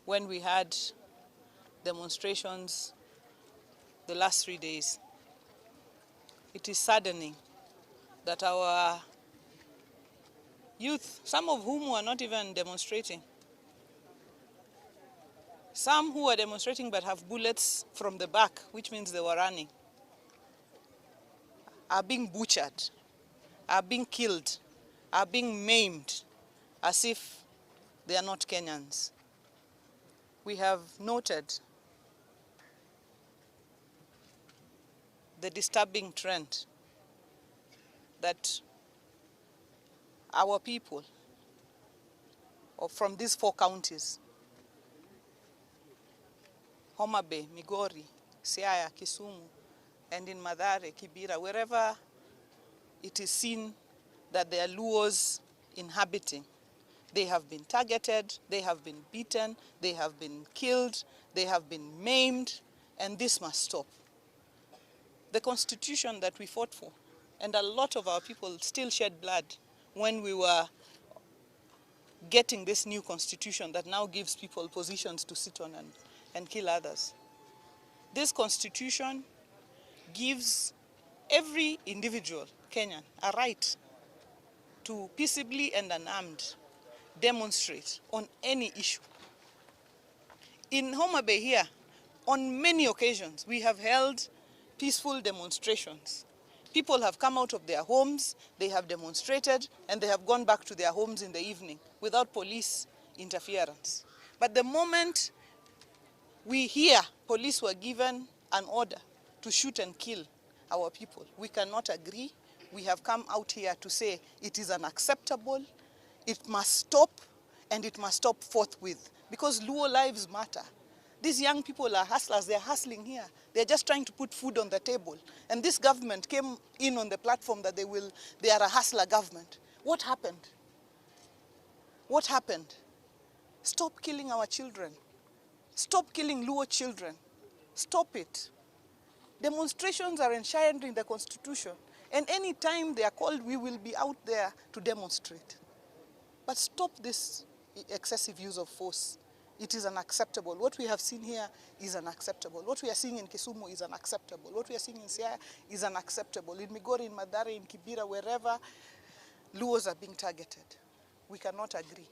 when we had demonstrations the last 3 days. It is saddening that our youth, some of whom were not even demonstrating, some who were demonstrating but have bullets from the back, which means they were running, are being butchered, are being killed, are being maimed as if they are not Kenyans. We have noted the disturbing trend that our people from these 4 counties, Homabay, Migori, Siaya, Kisumu, and in Mathare, Kibera, wherever it is seen that there are Luos inhabiting, they have been targeted, they have been beaten, they have been killed, they have been maimed, and this must stop. The constitution that we fought for, and a lot of our people still shed blood when we were getting this new constitution that now gives people positions to sit on and kill others. This constitution gives every individual Kenyan a right to peaceably and unarmed demonstrate on any issue. In Homabay here, on many occasions, we have held peaceful demonstrations. People have come out of their homes, they have demonstrated, and they have gone back to their homes in the evening without police interference. But the moment we hear police were given an order to shoot and kill our people, we cannot agree. We have come out here to say it is unacceptable, it must stop, and it must stop forthwith, because Luo lives matter. These young people are hustlers, they're hustling here. They're just trying to put food on the table. And this government came in on the platform that they are a hustler government. What happened? What happened? Stop killing our children. Stop killing Luo children. Stop it. Demonstrations are enshrined in the Constitution. And any time they are called, we will be out there to demonstrate. But stop this excessive use of force. It is unacceptable. What we have seen here is unacceptable. What we are seeing in Kisumu is unacceptable. What we are seeing in Siaya is unacceptable. In Migori, in Mathare, in Kibera, wherever Luos are being targeted, we cannot agree.